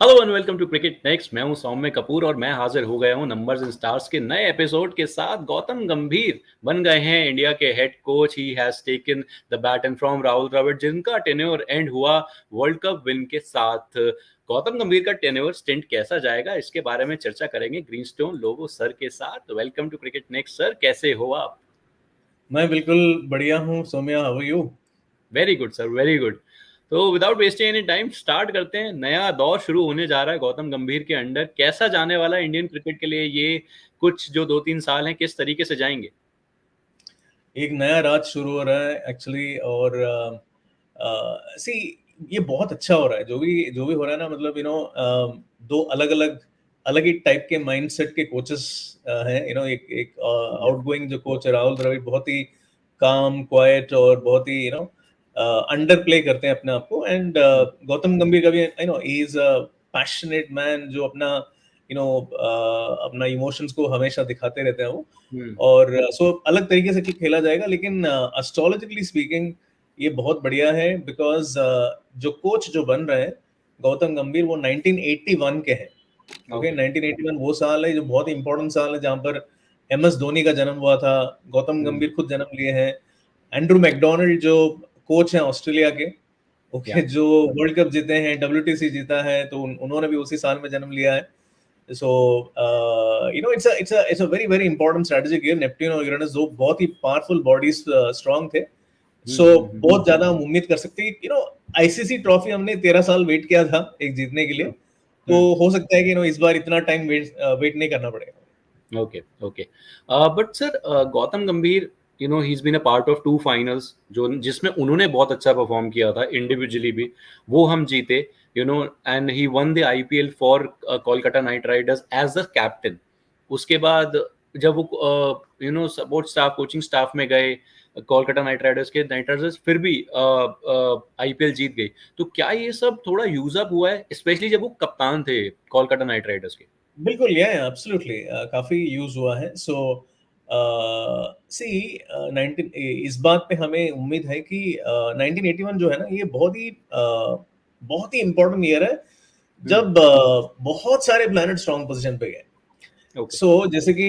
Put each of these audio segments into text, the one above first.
Hello and welcome to cricket next. मैं हूं सौम्य कपूर और मैं हाजिर हो गया हूं नंबर्स एंड स्टार्स के नए एपिसोड के साथ। गौतम गंभीर बन गए हैं इंडिया के head coach. He has taken the baton from Rahul Dravid, जिनका टेन्योर एंड हुआ वर्ल्ड कप विन के साथ। गौतम गंभीर का टेन्योर स्टिंट कैसा जाएगा, इसके बारे में चर्चा करेंगे ग्रीनस्टोन लोगो सर के साथ। Welcome to cricket next sir, कैसे हो आप? मैं बिल्कुल बढ़िया हूँ Saumya, how are you? Very good sir, very good. तो without wasting any time start करते हैं। नया दौर शुरू होने जा रहा है गौतम गंभीर के अंडर। कैसा जाने वाला है इंडियन क्रिकेट के लिए ये कुछ जो 2-3 साल हैं, किस तरीके से जाएंगे? एक नया राज शुरू हो रहा है एक्चुअली। और सी, ये बहुत अच्छा हो रहा है जो भी हो रहा है ना। मतलब दो अलग अलग अलग ही टाइप के माइंडसेट के कोचेस हैं। एक एक आउटगोइंग जो कोच है राहुल द्रविड़, बहुत ही काम क्वाइट और बहुत ही अंडर प्ले करते हैं अपने आप को। एंड गौतम गंभीर का भी he is a passionate man जो अपना इमोशंस को हमेशा दिखाते रहते हैं वो। और सो अलग तरीके से खेला जाएगा, लेकिन एस्ट्रोलॉजिकली स्पीकिंग ये बहुत बढ़िया है। बिकॉज जो कोच जो बन रहे हैं गौतम गंभीर, वो 1981 के हैं। ओके, 1981 वो साल है जो बहुत इंपॉर्टेंट साल है, जहां पर MS धोनी का जन्म हुआ था। गौतम गंभीर खुद जन्म लिए हैं। एंड्रू मैकडोनाल्ड जो कोच हैं ऑस्ट्रेलिया के, ओके, जो वर्ल्ड कप जीते हैं, WTC जीता है, तो उन्होंने भी उसी साल में जन्म लिया है। So it's a very very important strategic year. Neptune और यूरेनस दो बहुत ही पावरफुल बॉडीज स्ट्रांग थे। सो बहुत ज्यादा हम उम्मीद कर सकते हैं। ICC ट्रॉफी हमने 13 साल वेट किया था एक जीतने के लिए, तो हो सकता है कि इस बार इतना टाइम वेट नहीं करना पड़ेगा। Okay okay. But sir, Gautam गंभीर he's been a part of 2 finals जो जिसमें उन्होंने बहुत अच्छा परफॉर्म किया था इंडिविजुअली भी, वो हम जीते। And he won the IPL for Kolkata knight riders as the captain. उसके बाद जब वो सपोर्ट स्टाफ, कोचिंग स्टाफ में गए कोलकाता नाइट राइडर्स के, नाइट राइडर्स फिर भी IPL जीत गई। तो क्या ये सब थोड़ा यूज अप हुआ है, स्पेशली जब वो कप्तान थे कोलकाता नाइट राइडर्स के? बिल्कुल, ये एब्सोल्युटली काफी यूज हुआ है। सो सी, 19 इस बात पे हमें उम्मीद है कि 1981 जो है ना, ये बहुत ही इंपॉर्टेंट ईयर है, जब बहुत सारे प्लैनेट स्ट्रॉन्ग पोजीशन पे गए। सो जैसे कि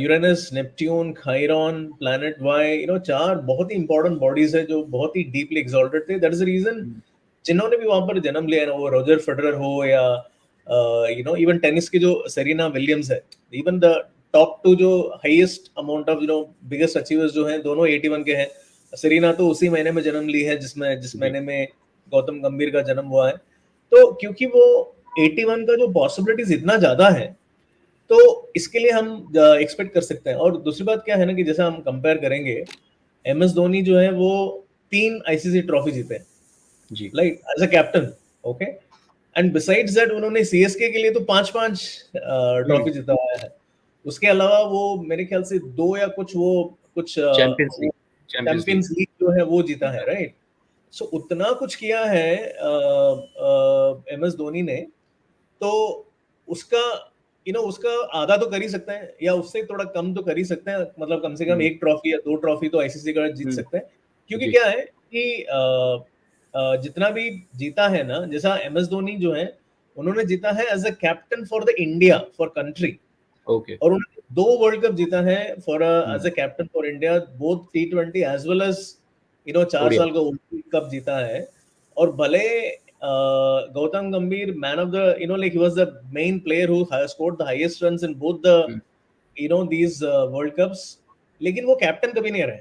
यूरेनस, नेपट्यून, खाइरॉन, प्लैनेट वाई, 4 बहुत ही इंपॉर्टेंट बॉडीज है जो बहुत ही डीपली एक्सॉल्टेड थे। दैट इज द रीजन जिन्होंने भी वहां पर जन्म लिया ना, वो रोजर फेडरर हो या इवन टेनिस के जो सेरेना विलियम्स है, इवन द टॉप 2 जो highest amount of biggest achievers जो हैं, दोनों 81 के हैं। सेरेना तो उसी महीने में जन्म ली है जिस महीने में गौतम गंभीर का जन्म हुआ है। तो क्योंकि वो 81 का जो पॉसिबिलिटीज इतना ज्यादा है, तो इसके लिए हम एक्सपेक्ट कर सकते हैं। और दूसरी बात क्या है ना, कि जैसा हम कंपेयर करेंगे, MS धोनी जो है वो 3 ICC ट्रॉफी जीते हैं, like as a captain. Okay, and besides that उन्होंने CSK के लिए तो 5-5 ट्रॉफी जीता हुआ है। उसके अलावा वो मेरे ख्याल से 2 या कुछ चैंपियंस लीग जो है वो जीता है, राइट। सो उतना कुछ किया है MS धोनी ने, तो उसका उसका आधा तो कर ही सकते हैं, या उससे थोड़ा कम तो कर ही सकते हैं। मतलब कम से कम 1 ट्रॉफी या 2 ट्रॉफी तो ICC का जीत सकते हैं। क्योंकि क्या है कि जितना भी जीता है ना, जैसा MS धोनी जो है, उन्होंने जीता है as a captain for the India, for country. Okay. और उन्होंने 2 वर्ल्ड कप जीता है for as a captain for India, both T20 as well as 4 साल का ओलंपिक कप जीता है। और भले गौतम गंभीर man of the like he was the main player who scored the highest runs in both the these world cups, लेकिन वो captain कभी नहीं रहे।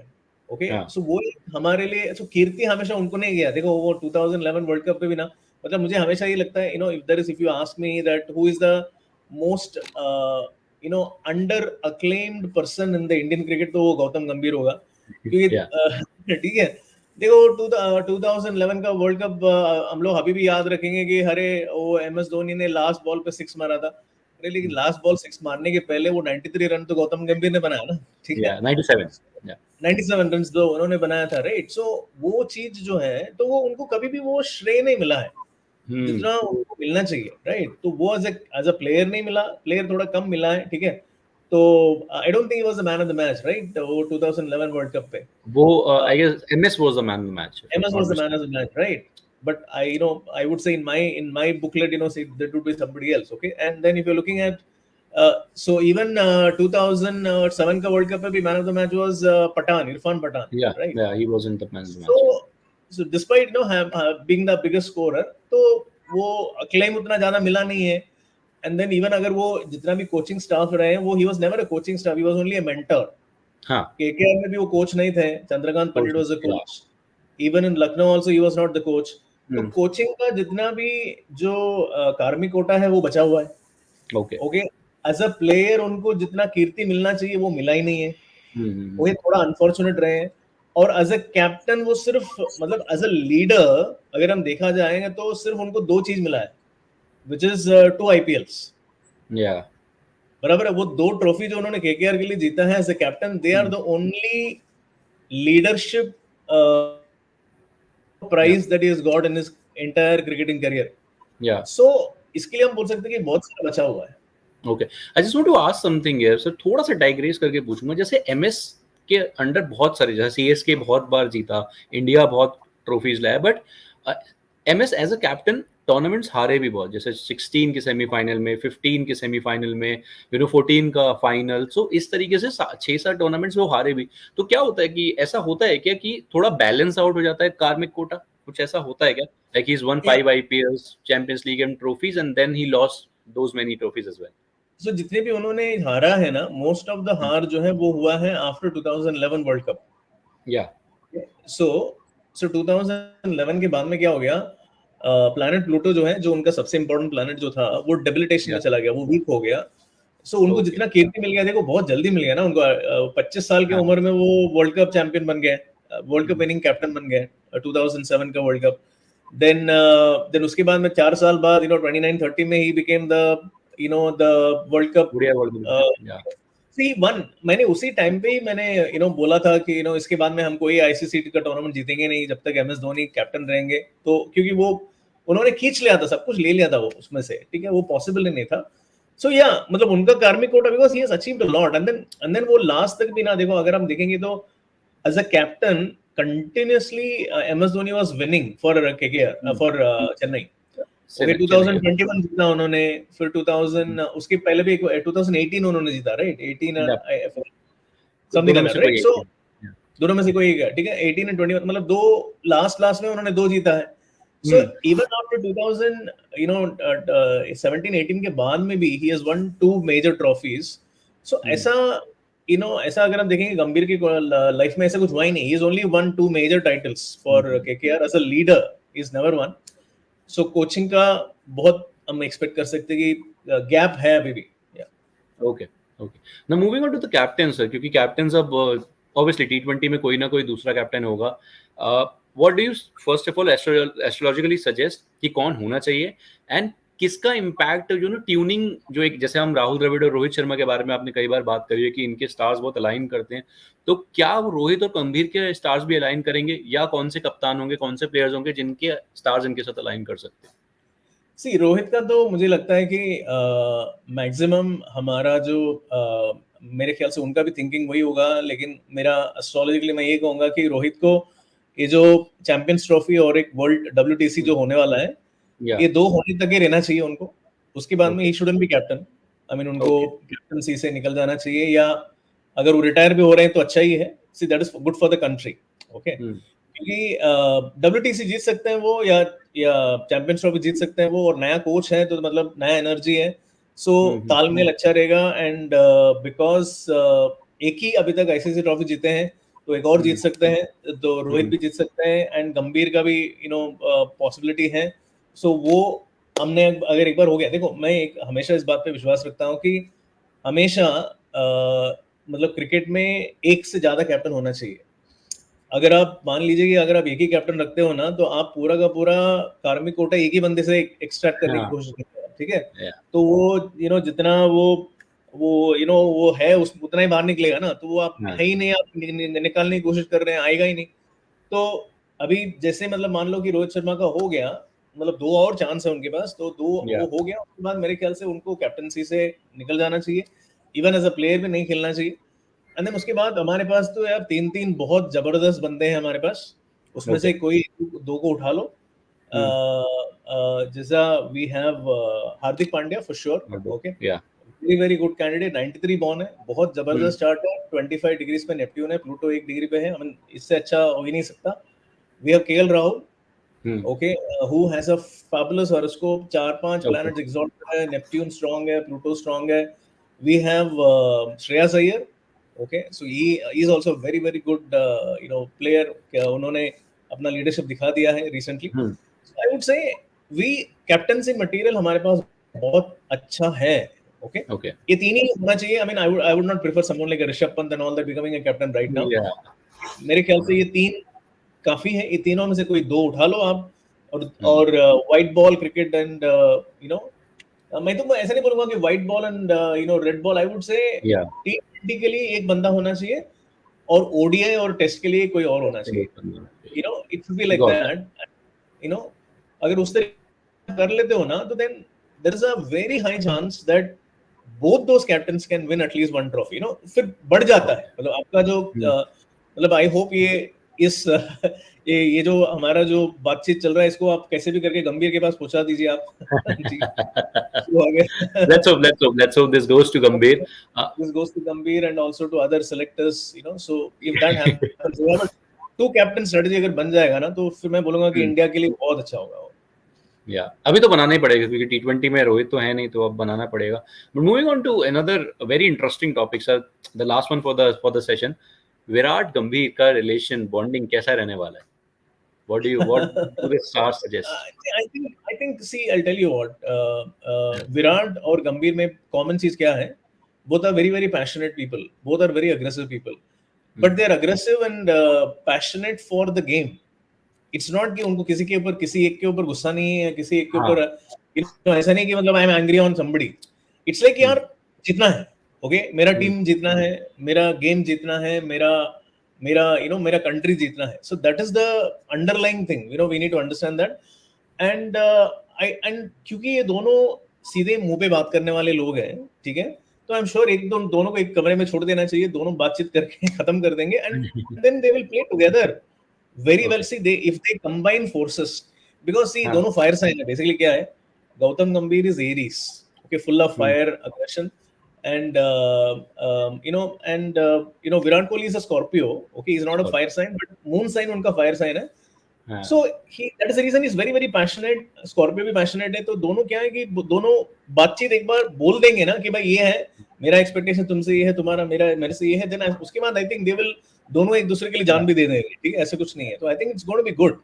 ओके, सो वो हमारे लिए कीर्ति हमेशा उनको नहीं गया। देखो वो 2011 वर्ल्ड कप पे भी ना, मतलब मुझे हमेशा ये लगता है, if you ask me that who is the most under acclaimed person in the Indian cricket, तो वो गौतम गंभीर होगा। क्योंकि ठीक है, देखो 2011 का वर्ल्ड कप हम लोग अभी भी याद रखेंगे कि अरे वो MS धोनी ने लास्ट बॉल पे 6 मारा था। अरे लेकिन लास्ट बॉल 6 मारने के पहले वो 93 रन तो गौतम गंभीर ने बनाया ना, ठीक है। 97 रन तो उन्होंने बनाया था, राइट। सो वो चीज जो है, तो वो उनको कभी भी वो श्रेय नहीं मिला है जितना उनको मिलना चाहिए, राइट। तो वो एज अ प्लेयर नहीं मिला, प्लेयर थोड़ा कम मिला है, ठीक है। तो I don't think he was the man of the match, right. वो 2011 वर्ल्ड कप पे वो I guess MS was the man of the match. MS was the man of the match, right. but I would say in my booklet, say that would be somebody else. Okay, and then if you're looking at so even 2007 का World Cup में भी man of the match was Pathan, Irfan Pathan, Yeah, right? yeah, he wasn't the man of the match. So so despite being the biggest scorer, तो वो acclaim उतना ज़्यादा मिला नहीं है. And then even अगर वो जितना भी coaching staff रहे हैं, वो he was never a coaching staff, he was only a mentor. हाँ, KKR में भी वो कोच नहीं थे. Chandrakant Pandit was a yeah. coach. Even in Lucknow also he was not the coach. तो Hmm. कोचिंग का जितना भी जो कार्मिक कोटा है वो बचा हुआ है. Okay. Okay, as a player उनको जितना कीर्ति मिलना चाहिए वो मिला ही नहीं है. वो थोड़ा अनफॉर्चुनेट रहे हैं. और एज अ कैप्टन वो सिर्फ मतलब एज अ लीडर अगर हम देखा जाएगा तो सिर्फ उनको 2 चीज मिला है, विच इज 2 IPLs. Yeah. बराबर है. वो 2 ट्रॉफी जो उन्होंने केकेआर के लिए जीता है as a captain, they are the only leadership prize that he has got in his entire cricketing career. Yeah. So इसके लिए हम बोल सकते हैं कि बहुत सारा बचा हुआ है. Okay, I just want to ask something here sir, थोड़ा सा डाइग्रेस करके पूछूंगा. जैसे एमएस के अंडर बहुत सारे, जैसे सीएसके बहुत बार जीता, इंडिया बहुत ट्रॉफीज लाया, but MS as a captain tournaments हारे भी बहुत, जैसे 16 के सेमीफाइनल में, 15 के सेमीफाइनल में, 14 का फाइनल. सो इस तरीके से 6-7 टूर्नामेंट्स वो हारे भी. तो क्या होता है कि ऐसा होता है क्या कि थोड़ा बैलेंस आउट हो जाता है कार्मिक कोटा, कुछ ऐसा होता है क्या? Like he is won 5 IPLs, champions league and trophies, and then he lost those many trophies as well. So, जितने भी उन्होंने हारा है ना, मोस्ट ऑफ द हार जो है वो हुआ है आफ्टर 2011 वर्ल्ड कप. या सो 2011 के बाद में क्या हो गया, प्लैनेट प्लूटो जो है, जो उनका सबसे इंपॉर्टेंट प्लैनेट जो था, वो डेबिलिटेशन में चला गया, वो वीक हो गया. सो उनको जितना कीर्ति मिल गया, देखो बहुत जल्दी मिल गया ना उनको. 25 साल की उम्र में वो वर्ल्ड कप चैंपियन बन गए, वर्ल्ड कप विनिंग कैप्टन बन गए 2007 का वर्ल्ड कप. देन उसके बाद में 4 साल बाद 29-30 में he became the world cup. मैंने उसी टाइम पे ही मैंने बोला था कि इसके बाद में हम कोई आईसीसी का टूर्नामेंट जीतेंगे नहीं जब तक एमएस धोनी कैप्टन रहेंगे. तो क्योंकि वो उन्होंने खींच लिया था, सब कुछ ले लिया था वो उसमें से, ठीक है, वो पॉसिबल ही नहीं था. सो या मतलब उनका karmic quota, because he has achieved a lot. And then वो लास्ट तक भी ना, देखो अगर हम देखेंगे तो as a captain continuously MS Dhoni was winning for KKR, for Chennai. Okay, 2021 जीता उन्होंने, फिर 2000 उसके पहले भी 2018 उन्होंने जीता, right? 18 something like that, right? So दोनों में से कोई एक है, ठीक है. 18 और 21 मतलब 2 लास्ट में उन्होंने 2 जीता है. सो इवन आफ्टर 17-18 के बाद में भी ही has won 2 major trophies. So ऐसा ऐसा अगर हम देखेंगे गंभीर की लाइफ में ऐसा कुछ हुआ ही नहीं. He is only won 2 major titles for KKR as a leader, he is never won. So coaching का बहुत हम एक्सपेक्ट कर सकते हैं कि गैप है अभी भी. Okay. Now moving on to the captain sir, क्योंकि कैप्टन अब ऑब्वियसली T20 में कोई ना कोई दूसरा कैप्टन होगा. What do you first of all astrologically suggest कि कौन होना चाहिए, एंड किसका इम्पैक्ट ट्यूनिंग, जो एक जैसे हम राहुल द्रविड़ और रोहित शर्मा के बारे में आपने कई बार बात करी है कि इनके स्टार्स बहुत अलाइन करते हैं, तो क्या वो रोहित और गंभीर के स्टार्स भी अलाइन करेंगे, या कौन से कप्तान होंगे, कौन से प्लेयर्स होंगे जिनके स्टार्स इनके साथ अलाइन कर सकते हैं? सी रोहित का तो मुझे लगता है कि मैक्सिमम हमारा जो मेरे ख्याल से उनका भी थिंकिंग वही होगा, लेकिन मेरा एस्ट्रोलॉजिकली मैं ये कहूंगा कि रोहित को ये जो चैंपियंस ट्रॉफी और एक वर्ल्ड WTC जो होने वाला है, ये 2 होने तक ही रहना चाहिए उनको. उसके बाद में he shouldn't be captain. I mean उनको कैप्टनसी से निकल जाना चाहिए, या अगर वो रिटायर भी हो रहे हैं तो अच्छा ही है. See that is good for the country. Okay, क्योंकि WTC जीत सकते हैं वो, या चैंपियंस ट्रॉफी जीत सकते हैं वो, और नया कोच है तो मतलब नया एनर्जी है. सो तालमेल अच्छा रहेगा. एंड बिकॉज एक ही अभी तक आईसीसी ट्रॉफी जीते हैं, तो एक और जीत सकते हैं, तो रोहित भी जीत सकते हैं, एंड गंभीर का भी पॉसिबिलिटी है. सो वो हमने अगर एक बार हो गया, देखो मैं हमेशा इस बात पे विश्वास रखता हूँ कि हमेशा मतलब क्रिकेट में एक से ज्यादा कैप्टन होना चाहिए. अगर आप मान लीजिए कि अगर आप एक ही कैप्टन रखते हो ना, तो आप पूरा का पूरा कार्मिक कोटा एक ही बंदे से एक्सट्रैक्ट करने की कोशिश करते हैं, ठीक है. तो वो जितना वो वो है उतना ही बाहर निकलेगा ना. तो वो आप है ही नहीं, आप निकालने की कोशिश कर रहे हैं, आएगा ही नहीं. तो अभी जैसे मतलब मान लो कि रोहित शर्मा का हो गया, मतलब 2 और चांस है उनके पास, तो 2 वो हो गया. उसके बाद मेरे ख्याल से उनको कैप्टनसी से निकल जाना चाहिए, इवन एज अ प्लेयर भी नहीं खेलना चाहिए. एंड देन उसके बाद हमारे पास तो यार 3 बहुत जबरदस्त बंदे हैं हमारे पास, उसमें से कोई 2 को उठा लो. जैसा we have Hardik Pandya for sure, okay, Yeah. Very very good candidate, 93 born है, बहुत जबरदस्त स्टार्ट है, 25 डिग्रीज पे नेपट्यून है, प्लूटो 1 डिग्री पे है, I mean, इससे अच्छा हो ही नहीं सकता। We have KL Rahul, okay, who has a fabulous horoscope, 4-5 Okay. planets exalted है, Neptune strong है, Pluto strong है। We have Shreyas Iyer, okay, so he is also a very very good player, उन्होंने अपना leadership दिखा दिया है recently। So I would say we captaincy material हमारे पास बहुत अच्छा है, okay, Okay. ये तीन ही होना चाहिए। I mean, I would not prefer someone like a Rishabh Pant and all that becoming a captain right now। Yeah. मेरे ख्याल से ये तीन काफी है, ये तीनों में से कोई दो उठा लो आप, और व्हाइट बॉल क्रिकेट एंड मैं तो ऐसा नहीं बोलूंगा कि white ball and red ball, I would say टी20 के लिए एक बंदा होना चाहिए और ओडीआई और टेस्ट के लिए कोई और होना चाहिए, it should be like that. अगर उस तरह कर लेते हो ना, तो then there is a very high chance that both those captains can win at least one trophy, फिर बढ़ जाता है। मतलब आपका जो मतलब आई होप इस ये जो हमारा जो बातचीत चल रहा है, इसको आप कैसे भी करके गंभीर के पास पहुंचा दीजिए आप। let's hope this goes to Gambhir. This goes to Gambhir and also to other selectors, so if that happens, two captain strategy अगर बन जाएगा ना, तो फिर मैं बोलूंगा कि इंडिया के लिए बहुत अच्छा होगा। अभी तो बनाना ही पड़ेगा क्योंकि टी20 में रोहित तो है नहीं, तो अब बनाना पड़ेगा। But moving on to another very interesting topic sir, the last one for the session, Virat Gambhir का रिलेशन बॉन्डिंग कैसा रहने वाला है? What do the stars suggest? I think see, I'll tell you what, Virat और गंभीर में कॉमन चीज क्या है? Both are very very passionate people, both are very aggressive people, but they are aggressive and passionate for the game. It's not कि उनको किसी के ऊपर, किसी एक के ऊपर गुस्सा नहीं है, किसी एक के ऊपर ऐसा नहीं कि मतलब I am angry on somebody. It's like यार जीतना है, ओके, मेरा टीम जीतना है, मेरा गेम जीतना है, मेरा कंट्री जीतना है। So that is the underlying thing, we need to understand that, and क्योंकि ये दोनों सीधे मुंह पे बात करने वाले लोग हैं, ठीक है, तो आई एम श्योर दोनों को एक कमरे में छोड़ देना चाहिए, दोनों बातचीत करके खत्म कर देंगे, and then they will play together very well. See they if they combine forces, because see दोनों फायर साइन है। बेसिकली क्या है, Gautam Gambhir is Aries, okay, full of fire, aggression, and Virat Kohli is a Scorpio, okay, he's not a fire sign, but moon sign उनका fire sign है, so that is the reason he's very very passionate। Scorpio भी passionate है, तो दोनों क्या है कि दोनों बातचीत एक बार बोल देंगे ना कि भाई ये है मेरा एक्सपेक्टेशन तुमसे, ये है तुम्हारा मेरे से ये है, देन उसके बाद आई थिंक दे विल दोनों एक दूसरे के लिए जान भी दे देंगे, ठीक है, ऐसे कुछ नहीं है। तो I think it's going to be good.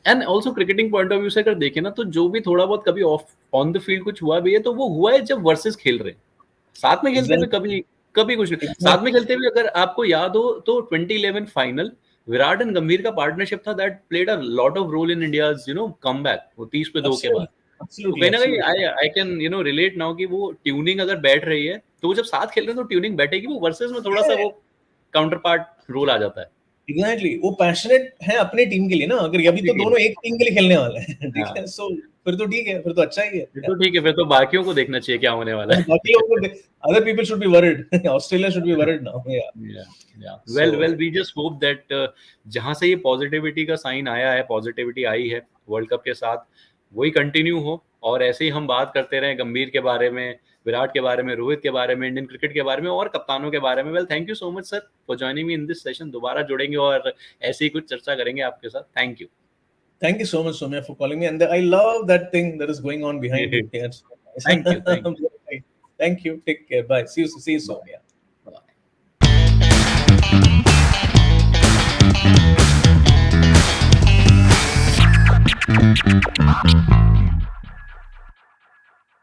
And also cricketing point of view से अगर देखें ना, तो जो भी थोड़ा बहुत कभी ऑफ ऑन द फील्ड कुछ हुआ भी है, तो वो हुआ है जब वर्सेस खेल रहे हैं, साथ में खेलते हुए कभी कुछ नहीं। साथ में खेलते हुए अगर आपको याद हो तो 2011 फाइनल विराट एंड गंभीर का पार्टनरशिप था, that played a lot of role in India's comeback, वो 30 पे 2 के बाद। कहीं ना कहीं आई कैन रिलेट नाउ कि वो ट्यूनिंग अगर बैठ रही है, तो वो जब साथ खेल रहे हैं तो ट्यूनिंग बैठेगी, वो वर्सेस में थोड़ा सा वो काउंटर पार्ट रोल आ जाता है। एग्जैक्टली, वो पैशनेट है अपने टीम के लिए ना, अगर अभी तो दोनों एक टीम के लिए खेलने वाले हैं, ठीक है, सो फिर तो ठीक है, फिर तो अच्छा ही है, फिर तो ठीक है, फिर तो बाकियों को देखना चाहिए क्या होने वाला है। बाकी लोगों को, other people should be worried, Australia should be worried now. Well we just hope that जहां से ये पॉजिटिविटी का साइन आया है, पॉजिटिविटी आई है वर्ल्ड कप के साथ, वही कंटिन्यू हो, और ऐसे ही हम बात करते रहें गंभीर के बारे में, विराट के बारे में, रोहित के बारे में, इंडियन क्रिकेट के बारे में और कप्तानों के बारे में। Well thank you so much sir for joining me in this session. दोबारा जुड़ेंगे और ऐसे ही कुछ चर्चा करेंगे आपके साथ। Thank you. Thank you so much, Soumya, for calling me, and I love that thing that is going on behind you. Thank you. Thank you. Take care. Bye. See you soon. Yeah. Bye.